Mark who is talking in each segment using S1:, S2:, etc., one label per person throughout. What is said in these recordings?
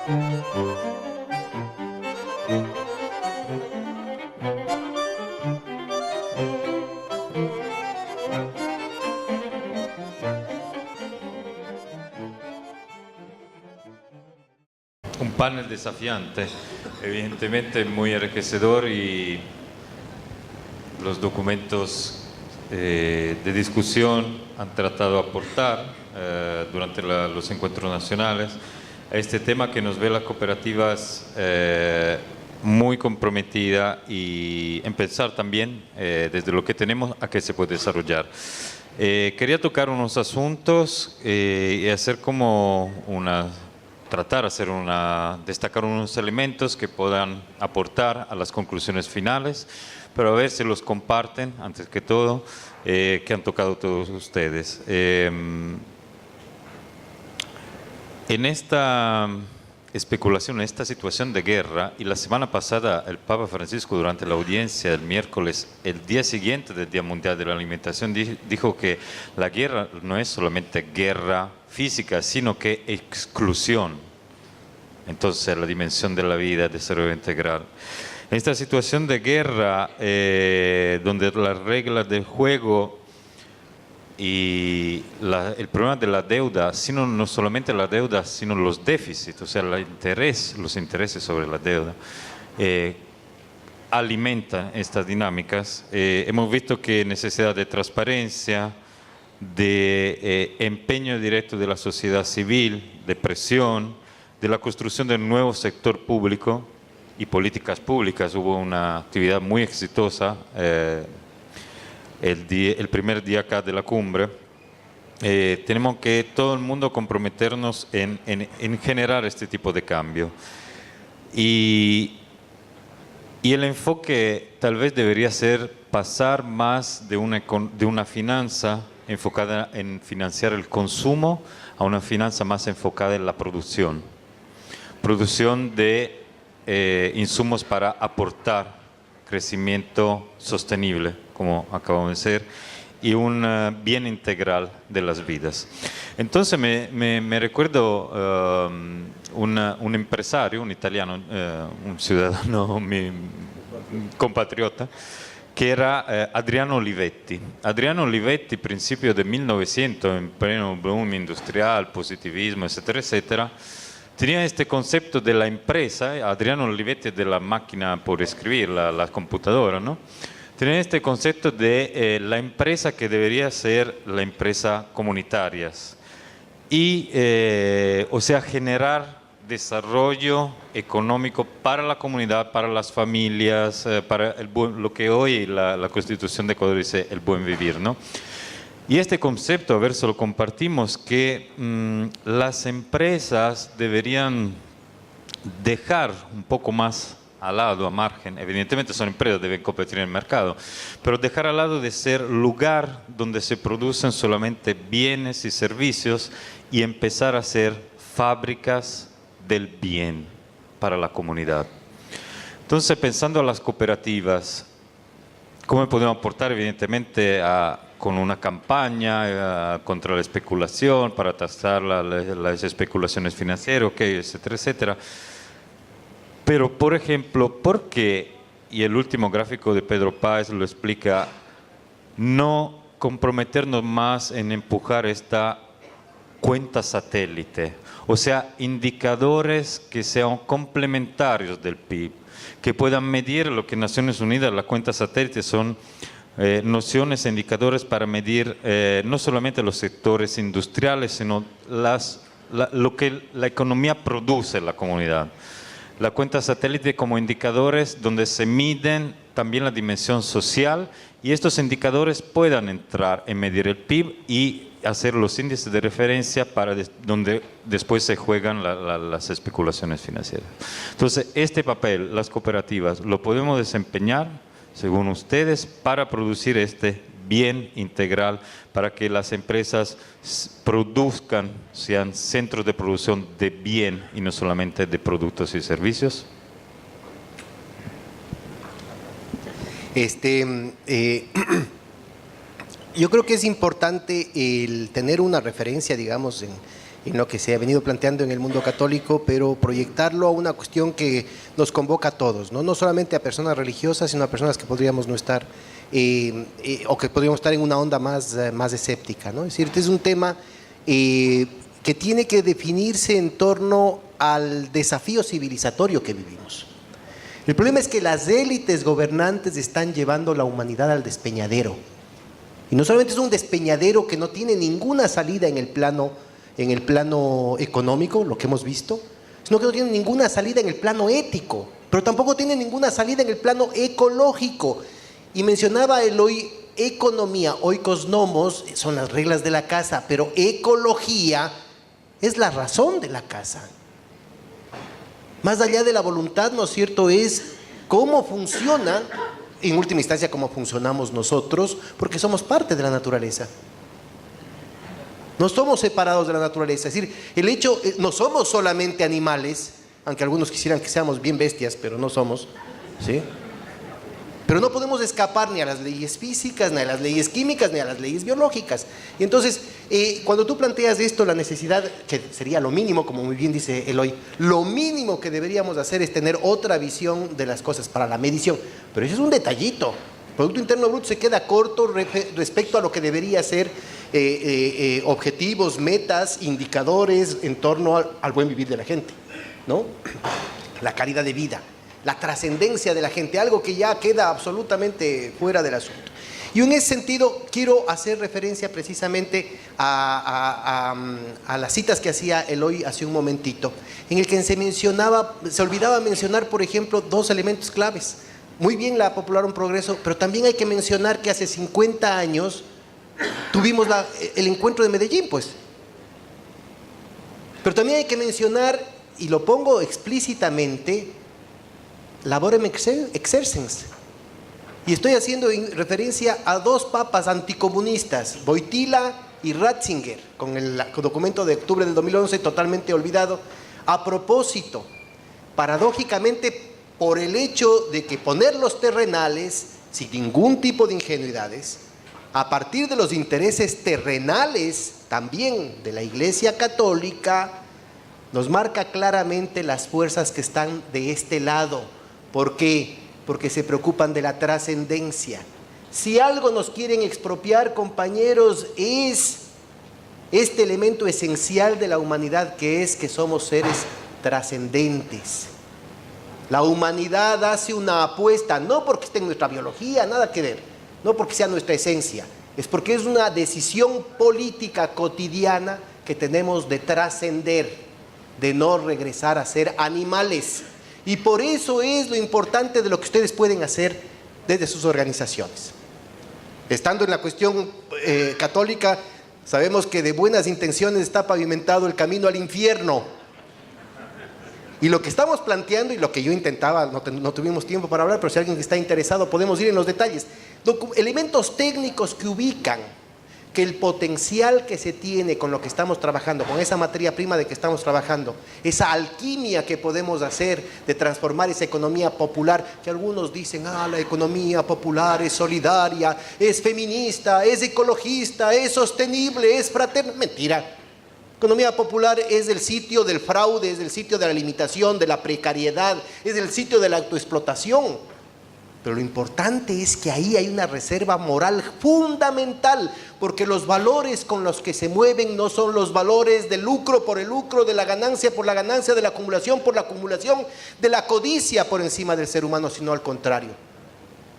S1: Un panel desafiante, evidentemente muy enriquecedor, y los documentos de discusión han tratado de aportar durante los encuentros nacionales a este tema que nos ve las cooperativas muy comprometida, y empezar también desde lo que tenemos a qué se puede desarrollar. Quería tocar unos asuntos y hacer como destacar unos elementos que puedan aportar a las conclusiones finales, pero a ver si los comparten, antes que todo, que han tocado todos ustedes. En esta especulación, en esta situación de guerra, y la semana pasada el Papa Francisco, durante la audiencia del miércoles, el día siguiente del Día Mundial de la Alimentación, dijo que la guerra no es solamente guerra física, sino que exclusión. Entonces, la dimensión de la vida, de desarrollo integral. En esta situación de guerra, donde las reglas del juego y el problema de la deuda, sino no solamente la deuda, sino los déficits, o sea, los intereses sobre la deuda, alimentan estas dinámicas. Hemos visto que necesidad de transparencia, de empeño directo de la sociedad civil, de presión, de la construcción del nuevo sector público y políticas públicas. Hubo una actividad muy exitosa el primer día acá de la cumbre. Tenemos que todo el mundo comprometernos en generar este tipo de cambio. Y el enfoque tal vez debería ser pasar más de una finanza enfocada en financiar el consumo a una finanza más enfocada en la producción de insumos para aportar crecimiento sostenible, como acabamos de decir, y un bien integral de las vidas. Entonces me recuerdo un empresario, un italiano, un ciudadano, mi compatriota, que era Adriano Olivetti. Adriano Olivetti, principio de 1900, en pleno boom industrial, positivismo, etcétera, etcétera, tenía este concepto de la empresa. Adriano Olivetti, de la máquina por escribir, la computadora, ¿no? Tenía este concepto de la empresa que debería ser la empresa comunitaria, y, o sea, generar desarrollo económico para la comunidad, para las familias, para lo que hoy la Constitución de Ecuador dice el buen vivir, ¿no? Y este concepto, a ver si lo compartimos, que las empresas deberían dejar un poco más al lado, a margen, evidentemente son empresas, deben competir en el mercado, pero dejar al lado de ser lugar donde se producen solamente bienes y servicios y empezar a ser fábricas del bien para la comunidad. Entonces, pensando en las cooperativas, ¿cómo podemos aportar? Evidentemente con una campaña contra la especulación, para tasar las especulaciones financieras, etcétera, etcétera. Pero, por ejemplo, ¿por qué? Y el último gráfico de Pedro Páez lo explica, no comprometernos más en empujar esta cuenta satélite, o sea, indicadores que sean complementarios del PIB, que puedan medir lo que Naciones Unidas, la cuenta satélite, son nociones e indicadores para medir no solamente los sectores industriales, sino lo que la economía produce en la comunidad. La cuenta satélite como indicadores donde se miden también la dimensión social, y estos indicadores puedan entrar en medir el PIB y hacer los índices de referencia para donde después se juegan las especulaciones financieras. Entonces, este papel, las cooperativas, lo podemos desempeñar, según ustedes, para producir este bien integral, para que las empresas produzcan, sean centros de producción de bien y no solamente de productos y servicios.
S2: Yo creo que es importante el tener una referencia, digamos, en lo que se ha venido planteando en el mundo católico, pero proyectarlo a una cuestión que nos convoca a todos, no solamente a personas religiosas, sino a personas que podríamos no estar, o que podríamos estar en una onda más escéptica, ¿no? Es decir, este es un tema que tiene que definirse en torno al desafío civilizatorio que vivimos. El problema es que las élites gobernantes están llevando la humanidad al despeñadero. Y no solamente es un despeñadero que no tiene ninguna salida en el plano económico, lo que hemos visto, sino que no tiene ninguna salida en el plano ético, pero tampoco tiene ninguna salida en el plano ecológico. Y mencionaba Eloy economía, oikos nomos, son las reglas de la casa, pero ecología es la razón de la casa. Más allá de la voluntad, ¿no es cierto?, es cómo funciona, en última instancia, cómo funcionamos nosotros, porque somos parte de la naturaleza. No somos separados de la naturaleza, es decir, el hecho, no somos solamente animales, aunque algunos quisieran que seamos bien bestias, pero no somos, ¿sí? Pero no podemos escapar ni a las leyes físicas, ni a las leyes químicas, ni a las leyes biológicas. Y entonces, cuando tú planteas esto, la necesidad, que sería lo mínimo, como muy bien dice Eloy, lo mínimo que deberíamos hacer es tener otra visión de las cosas para la medición. Pero eso es un detallito. El Producto Interno Bruto se queda corto respecto a lo que debería ser objetivos, metas, indicadores en torno al buen vivir de la gente, ¿no? La calidad de vida, la trascendencia de la gente, algo que ya queda absolutamente fuera del asunto. Y en ese sentido quiero hacer referencia precisamente a las citas que hacía Eloy hace un momentito, en el que se olvidaba mencionar, por ejemplo, dos elementos claves. Muy bien la Popular Un Progreso, pero también hay que mencionar que hace 50 años tuvimos el encuentro de Medellín, pues. Pero también hay que mencionar, y lo pongo explícitamente, Laborem Exercens. Y estoy haciendo referencia a dos papas anticomunistas, Wojtyła y Ratzinger, con el documento de octubre del 2011 totalmente olvidado, a propósito, paradójicamente, por el hecho de que poner los terrenales, sin ningún tipo de ingenuidades, a partir de los intereses terrenales también de la Iglesia Católica, nos marca claramente las fuerzas que están de este lado. ¿Por qué? Porque se preocupan de la trascendencia. Si algo nos quieren expropiar, compañeros, es este elemento esencial de la humanidad, que es que somos seres trascendentes. La humanidad hace una apuesta, no porque esté en nuestra biología, nada que ver, no porque sea nuestra esencia, es porque es una decisión política cotidiana que tenemos de trascender, de no regresar a ser animales. Y por eso es lo importante de lo que ustedes pueden hacer desde sus organizaciones. Estando en la cuestión católica, sabemos que de buenas intenciones está pavimentado el camino al infierno. Y lo que estamos planteando, y lo que yo intentaba, no tuvimos tiempo para hablar, pero si alguien está interesado podemos ir en los detalles. Elementos técnicos que ubican que el potencial que se tiene con lo que estamos trabajando, con esa materia prima de que estamos trabajando, esa alquimia que podemos hacer de transformar esa economía popular, que algunos dicen, la economía popular es solidaria, es feminista, es ecologista, es sostenible, es fraterna. Mentira. Economía popular es el sitio del fraude, es el sitio de la limitación, de la precariedad, es el sitio de la autoexplotación. Pero lo importante es que ahí hay una reserva moral fundamental, porque los valores con los que se mueven no son los valores del lucro por el lucro, de la ganancia por la ganancia, de la acumulación por la acumulación, de la codicia por encima del ser humano, sino al contrario.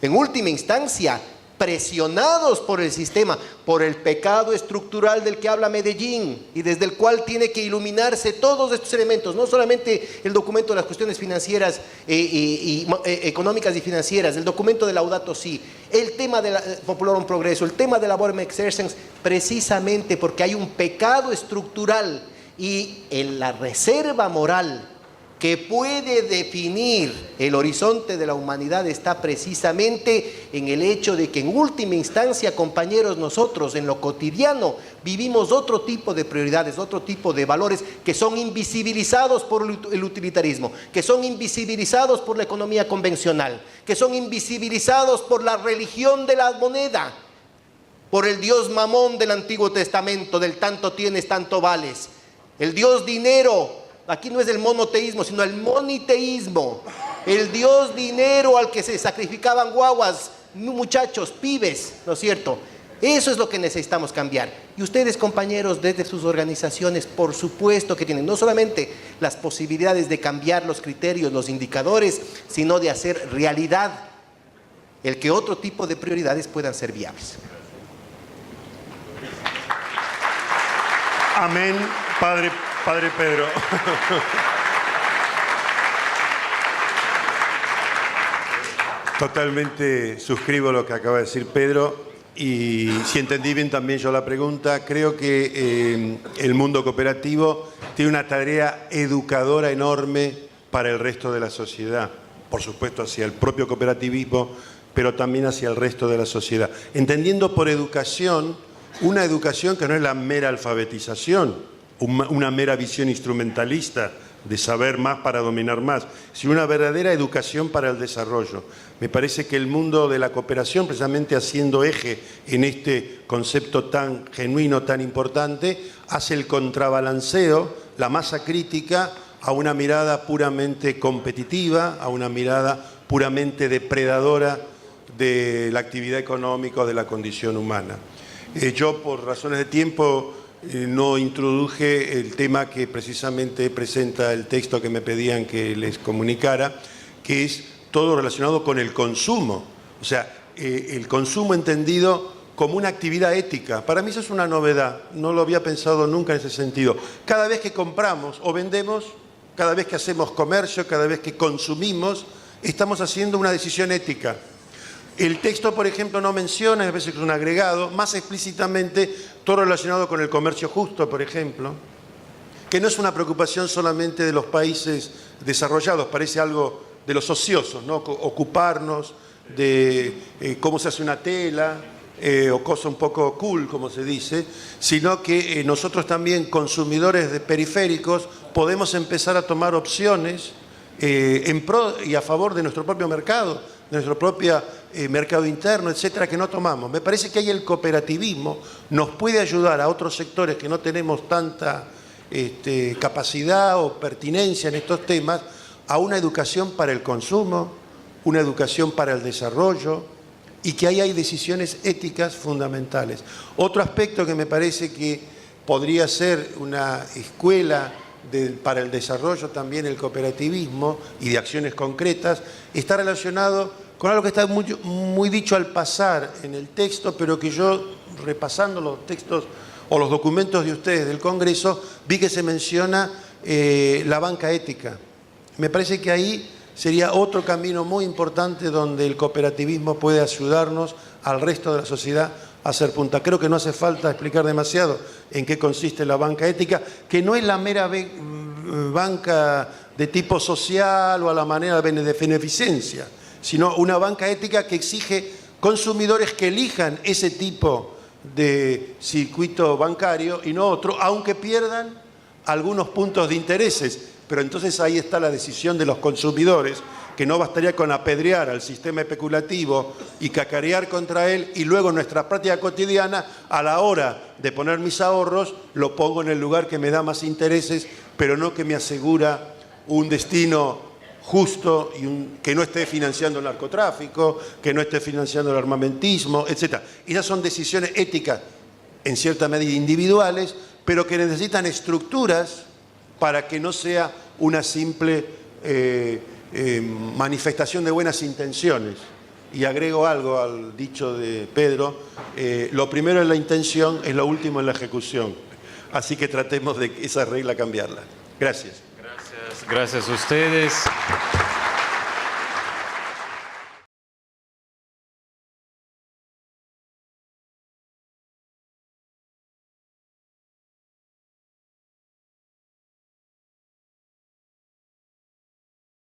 S2: En última instancia, presionados por el sistema, por el pecado estructural del que habla Medellín y desde el cual tiene que iluminarse todos estos elementos, no solamente el documento de las cuestiones financieras económicas y financieras, el documento de Laudato Si, el tema de la Popular Un Progreso, el tema de Laborem Exercens, precisamente porque hay un pecado estructural y en la reserva moral que puede definir el horizonte de la humanidad está precisamente en el hecho de que en última instancia, compañeros, nosotros en lo cotidiano vivimos otro tipo de prioridades, otro tipo de valores que son invisibilizados por el utilitarismo, que son invisibilizados por la economía convencional, que son invisibilizados por la religión de la moneda, por el Dios Mamón del Antiguo Testamento, del tanto tienes, tanto vales. El dios dinero. Aquí no es el monoteísmo, sino el moniteísmo. El dios dinero al que se sacrificaban guaguas, muchachos, pibes, ¿no es cierto? Eso es lo que necesitamos cambiar. Y ustedes, compañeros, desde sus organizaciones, por supuesto que tienen no solamente las posibilidades de cambiar los criterios, los indicadores, sino de hacer realidad el que otro tipo de prioridades puedan ser viables.
S3: Amén, Padre Pedro. Totalmente suscribo lo que acaba de decir Pedro, y si entendí bien también yo la pregunta, creo que el mundo cooperativo tiene una tarea educadora enorme para el resto de la sociedad, por supuesto hacia el propio cooperativismo, pero también hacia el resto de la sociedad. Entendiendo por educación, una educación que no es la mera alfabetización, una mera visión instrumentalista de saber más para dominar más, sino una verdadera educación para el desarrollo. Me parece que el mundo de la cooperación, precisamente haciendo eje en este concepto tan genuino, tan importante, hace el contrabalanceo, la masa crítica, a una mirada puramente competitiva, a una mirada puramente depredadora de la actividad económica o de la condición humana. Yo, por razones de tiempo, no introduje el tema que precisamente presenta el texto que me pedían que les comunicara, que es todo relacionado con el consumo. O sea, el consumo entendido como una actividad ética. Para mí eso es una novedad, no lo había pensado nunca en ese sentido. Cada vez que compramos o vendemos, cada vez que hacemos comercio, cada vez que consumimos, estamos haciendo una decisión ética. El texto, por ejemplo, no menciona, me parece que es un agregado, más explícitamente todo relacionado con el comercio justo, por ejemplo, que no es una preocupación solamente de los países desarrollados, parece algo de los ociosos, ¿no? Ocuparnos de cómo se hace una tela, o cosa un poco cool, como se dice, sino que nosotros también, consumidores de periféricos, podemos empezar a tomar opciones en pro y a favor de nuestro propio mercado, de nuestro propio mercado interno, etcétera, que no tomamos. Me parece que ahí el cooperativismo nos puede ayudar a otros sectores que no tenemos tanta capacidad o pertinencia en estos temas, a una educación para el consumo, una educación para el desarrollo, y que ahí hay decisiones éticas fundamentales. Otro aspecto que me parece que podría ser una escuela para el desarrollo también el cooperativismo y de acciones concretas, está relacionado con algo que está muy dicho al pasar en el texto, pero que yo, repasando los textos o los documentos de ustedes del Congreso, vi que se menciona la banca ética. Me parece que ahí sería otro camino muy importante donde el cooperativismo puede ayudarnos al resto de la sociedad a hacer punta. Creo que no hace falta explicar demasiado en qué consiste la banca ética, que no es la mera banca de tipo social o a la manera de beneficencia, sino una banca ética que exige consumidores que elijan ese tipo de circuito bancario y no otro, aunque pierdan algunos puntos de intereses. Pero entonces ahí está la decisión de los consumidores, que no bastaría con apedrear al sistema especulativo y cacarear contra él, y luego en nuestra práctica cotidiana, a la hora de poner mis ahorros, lo pongo en el lugar que me da más intereses, pero no que me asegura un destino justo y que no esté financiando el narcotráfico, que no esté financiando el armamentismo, etc. Esas son decisiones éticas, en cierta medida individuales, pero que necesitan estructuras para que no sea una simple manifestación de buenas intenciones. Y agrego algo al dicho de Pedro, lo primero es la intención, es lo último en la ejecución. Así que tratemos de esa regla cambiarla. Gracias.
S1: Gracias a ustedes.